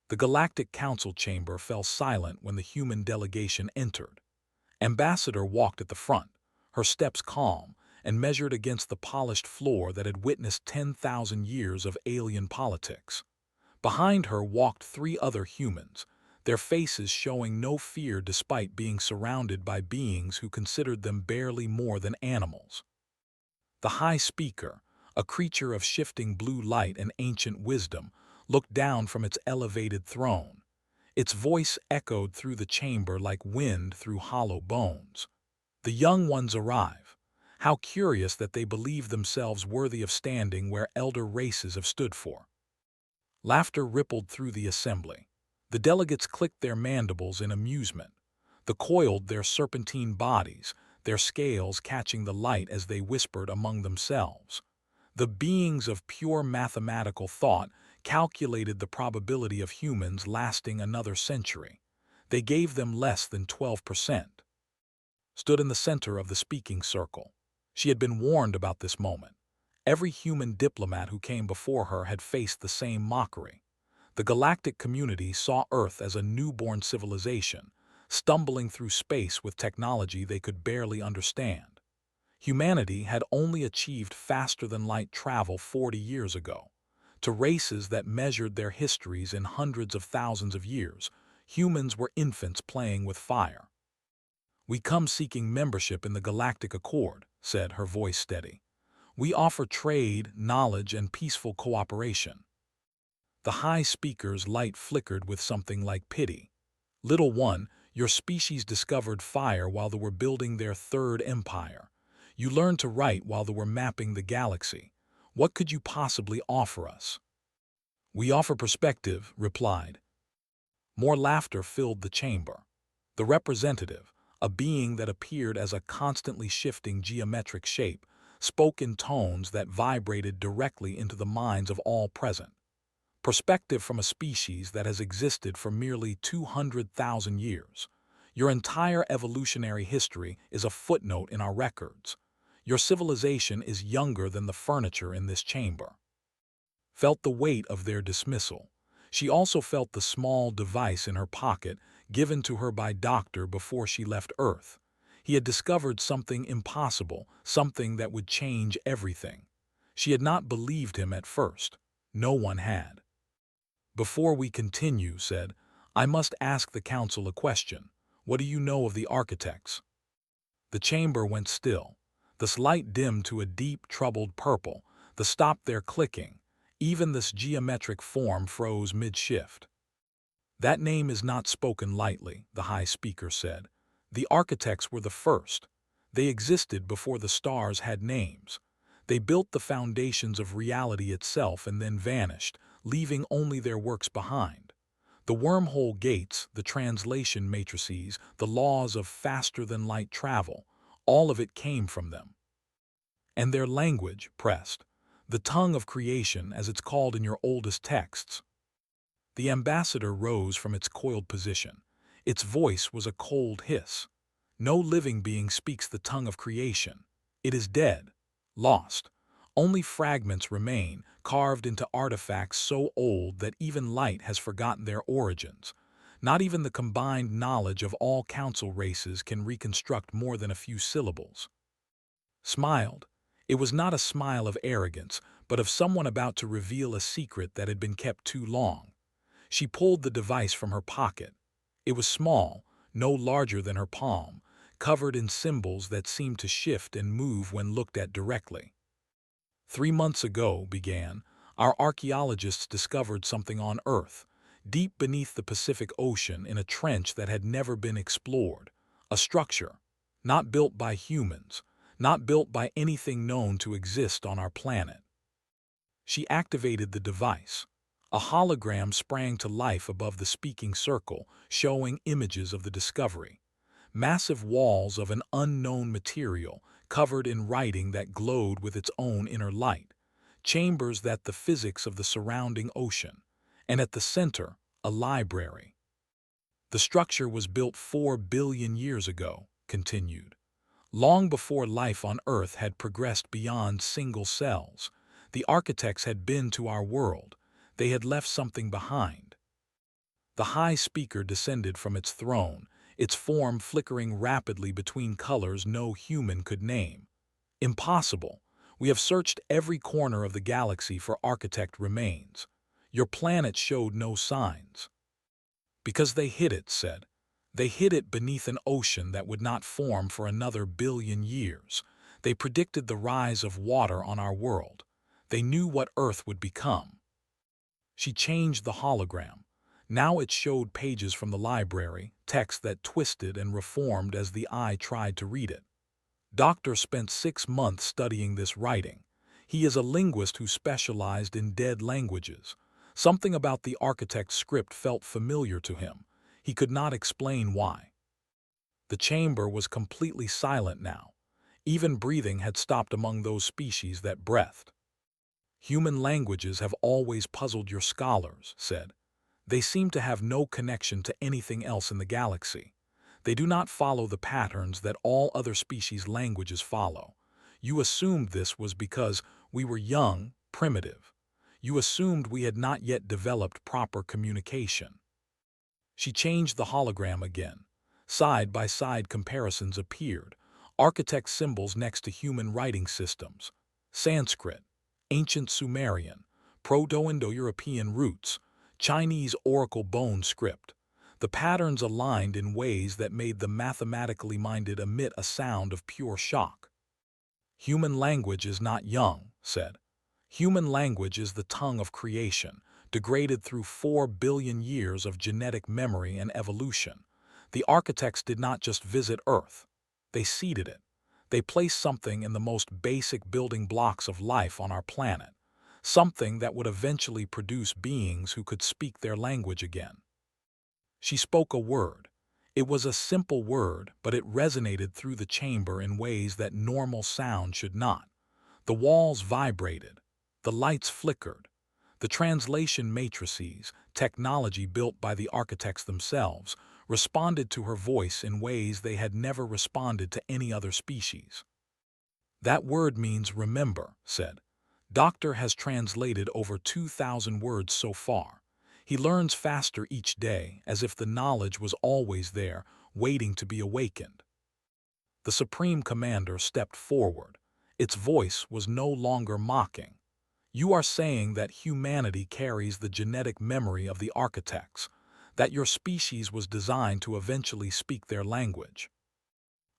The Galactic Council chamber fell silent when the human delegation entered. Ambassador walked at the front, her steps calm, and measured against the polished floor that had witnessed 10,000 years of alien politics. Behind her walked three other humans, their faces showing no fear despite being surrounded by beings who considered them barely more than animals. The High Speaker, a creature of shifting blue light and ancient wisdom, looked down from its elevated throne. Its voice echoed through the chamber like wind through hollow bones. The young ones arrive. How curious that they believe themselves worthy of standing where elder races have stood for. Laughter rippled through the assembly. The delegates clicked their mandibles in amusement. They coiled their serpentine bodies, their scales catching the light as they whispered among themselves. The beings of pure mathematical thought calculated the probability of humans lasting another century. They gave them less than 12%. Stood in the center of the speaking circle. She had been warned about this moment. Every human diplomat who came before her had faced the same mockery. The galactic community saw Earth as a newborn civilization, stumbling through space with technology they could barely understand. Humanity had only achieved faster-than-light travel 40 years ago. To races that measured their histories in hundreds of thousands of years, humans were infants playing with fire. "We come seeking membership in the Galactic Accord," said, her voice steady. "We offer trade, knowledge, and peaceful cooperation." The High Speaker's light flickered with something like pity. "Little one, your species discovered fire while they were building their third empire. You learned to write while they were mapping the galaxy. What could you possibly offer us?" "We offer perspective," replied. More laughter filled the chamber. The representative, a being that appeared as a constantly shifting geometric shape, spoke in tones that vibrated directly into the minds of all present. Perspective from a species that has existed for merely 200,000 years. Your entire evolutionary history is a footnote in our records. Your civilization is younger than the furniture in this chamber. Felt the weight of their dismissal. She also felt the small device in her pocket given to her by Doctor before she left Earth. He had discovered something impossible, something that would change everything. She had not believed him at first. No one had. "Before we continue," said, "I must ask the council a question. What do you know of the architects?" The chamber went still. The light dimmed to a deep, troubled purple. The stopped their clicking. Even this geometric form froze mid-shift. "That name is not spoken lightly," the High Speaker said. "The architects were the first. They existed before the stars had names. They built the foundations of reality itself and then vanished, leaving only their works behind. The wormhole gates, the translation matrices, the laws of faster-than-light travel, all of it came from them." "And their language," pressed. "The tongue of creation, as it's called in your oldest texts." The ambassador rose from its coiled position. Its voice was a cold hiss. "No living being speaks the tongue of creation. It is dead, lost. Only fragments remain, carved into artifacts so old that even light has forgotten their origins. Not even the combined knowledge of all council races can reconstruct more than a few syllables." Smiled. It was not a smile of arrogance, but of someone about to reveal a secret that had been kept too long. She pulled the device from her pocket. It was small, no larger than her palm, covered in symbols that seemed to shift and move when looked at directly. "3 months ago," began, "our archaeologists discovered something on Earth, deep beneath the Pacific Ocean in a trench that had never been explored. A structure, not built by humans, not built by anything known to exist on our planet." She activated the device. A hologram sprang to life above the speaking circle, showing images of the discovery. Massive walls of an unknown material, covered in writing that glowed with its own inner light. Chambers that the physics of the surrounding ocean. And at the center, a library. "The structure was built 4 billion years ago," continued. "Long before life on Earth had progressed beyond single cells. The architects had been to our world. They had left something behind." The high speaker descended from its throne, its form flickering rapidly between colors no human could name. Impossible. We have searched every corner of the galaxy for architect remains. Your planet showed no signs. Because they hid it, said. They hid it beneath an ocean that would not form for another billion years. They predicted the rise of water on our world. They knew what Earth would become. She changed the hologram. Now it showed pages from the library, text that twisted and reformed as the eye tried to read it. Doctor spent 6 months studying this writing. He is a linguist who specialized in dead languages. Something about the architect's script felt familiar to him. He could not explain why. The chamber was completely silent now. Even breathing had stopped among those species that breathed. Human languages have always puzzled your scholars, said. They seem to have no connection to anything else in the galaxy. They do not follow the patterns that all other species' languages follow. You assumed this was because we were young, primitive. You assumed we had not yet developed proper communication. She changed the hologram again. Side-by-side comparisons appeared, architect symbols next to human writing systems. Sanskrit, ancient Sumerian, Proto-Indo-European roots, Chinese oracle bone script. The patterns aligned in ways that made the mathematically minded emit a sound of pure shock. Human language is not young, said. Human language is the tongue of creation, degraded through 4 billion years of genetic memory and evolution. The architects did not just visit Earth. They seeded it. They placed something in the most basic building blocks of life on our planet, something that would eventually produce beings who could speak their language again. She spoke a word. It was a simple word, but it resonated through the chamber in ways that normal sound should not. The walls vibrated. The lights flickered. The translation matrices, technology built by the architects themselves, responded to her voice in ways they had never responded to any other species. That word means remember, said. Doctor has translated over 2,000 words so far. He learns faster each day, as if the knowledge was always there, waiting to be awakened. The Supreme Commander stepped forward. Its voice was no longer mocking. You are saying that humanity carries the genetic memory of the architects, that your species was designed to eventually speak their language.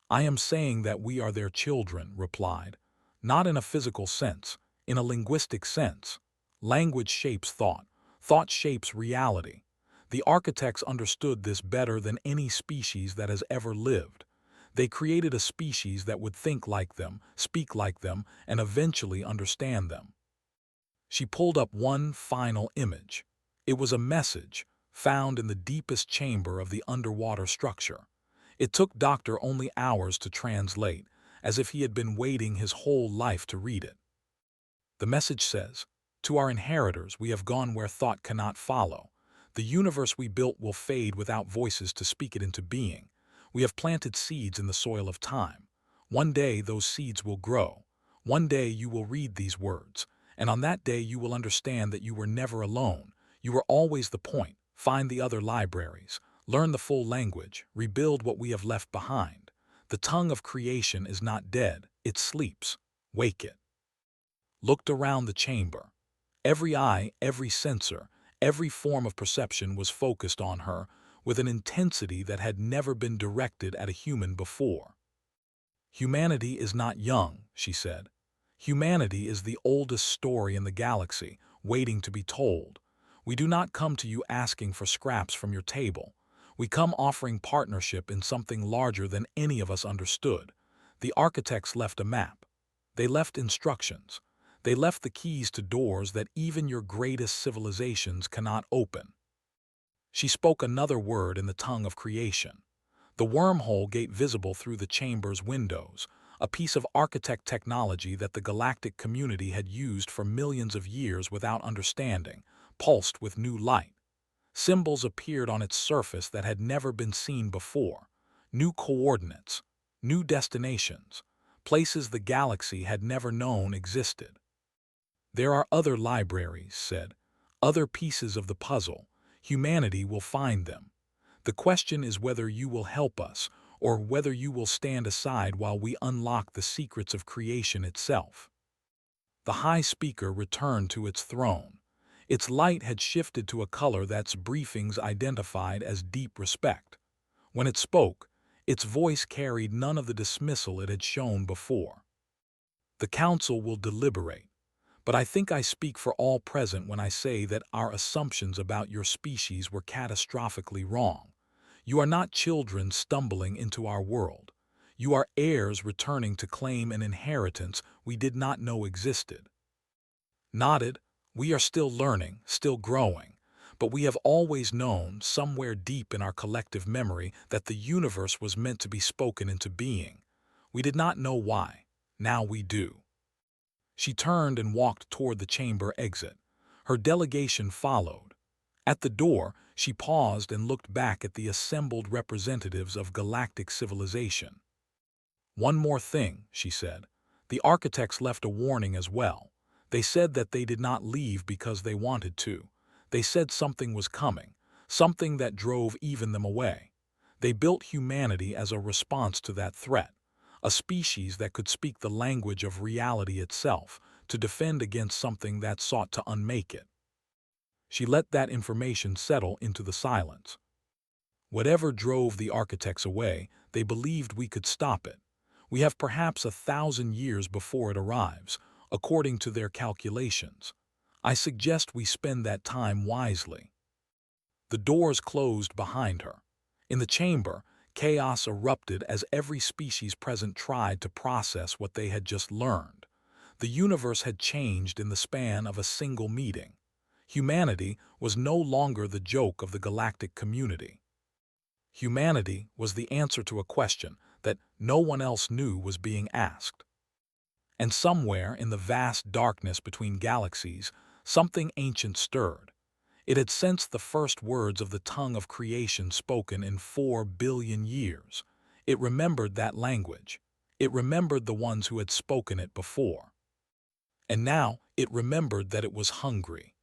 I am saying that we are their children, replied. Not in a physical sense, in a linguistic sense. Language shapes thought. Thought shapes reality. The architects understood this better than any species that has ever lived. They created a species that would think like them, speak like them, and eventually understand them. She pulled up one final image. It was a message, found in the deepest chamber of the underwater structure. It took Doctor only hours to translate, as if he had been waiting his whole life to read it. The message says, to our inheritors we have gone where thought cannot follow. The universe we built will fade without voices to speak it into being. We have planted seeds in the soil of time. One day those seeds will grow. One day you will read these words, and on that day you will understand that you were never alone. You were always the point. Find the other libraries. Learn the full language. Rebuild what we have left behind. The tongue of creation is not dead. It sleeps. Wake it. Looked around the chamber. Every eye, every sensor, every form of perception was focused on her with an intensity that had never been directed at a human before. Humanity is not young, she said. Humanity is the oldest story in the galaxy, waiting to be told. We do not come to you asking for scraps from your table. We come offering partnership in something larger than any of us understood. The architects left a map. They left instructions. They left the keys to doors that even your greatest civilizations cannot open. She spoke another word in the tongue of creation. The wormhole gate visible through the chamber's windows, a piece of architect technology that the galactic community had used for millions of years without understanding, pulsed with new light. Symbols appeared on its surface that had never been seen before. New coordinates, new destinations, places the galaxy had never known existed. There are other libraries, said, other pieces of the puzzle. Humanity will find them. The question is whether you will help us, or whether you will stand aside while we unlock the secrets of creation itself. The High Speaker returned to its throne. Its light had shifted to a color that's briefings identified as deep respect. When it spoke, its voice carried none of the dismissal it had shown before. The Council will deliberate, but I think I speak for all present when I say that our assumptions about your species were catastrophically wrong. You are not children stumbling into our world. You are heirs returning to claim an inheritance we did not know existed. Nodded, we are still learning, still growing, but we have always known, somewhere deep in our collective memory, that the universe was meant to be spoken into being. We did not know why. Now we do. She turned and walked toward the chamber exit. Her delegation followed. At the door, she paused and looked back at the assembled representatives of galactic civilization. One more thing, she said. The architects left a warning as well. They said that they did not leave because they wanted to. They said something was coming, something that drove even them away. They built humanity as a response to that threat, a species that could speak the language of reality itself, to defend against something that sought to unmake it. She let that information settle into the silence. Whatever drove the architects away, they believed we could stop it. We have perhaps 1,000 years before it arrives, according to their calculations. I suggest we spend that time wisely. The doors closed behind her. In the chamber, chaos erupted as every species present tried to process what they had just learned. The universe had changed in the span of a single meeting. Humanity was no longer the joke of the galactic community. Humanity was the answer to a question that no one else knew was being asked. And somewhere in the vast darkness between galaxies, something ancient stirred. It had sensed the first words of the tongue of creation spoken in 4 billion years. It remembered that language. It remembered the ones who had spoken it before. And now it remembered that it was hungry.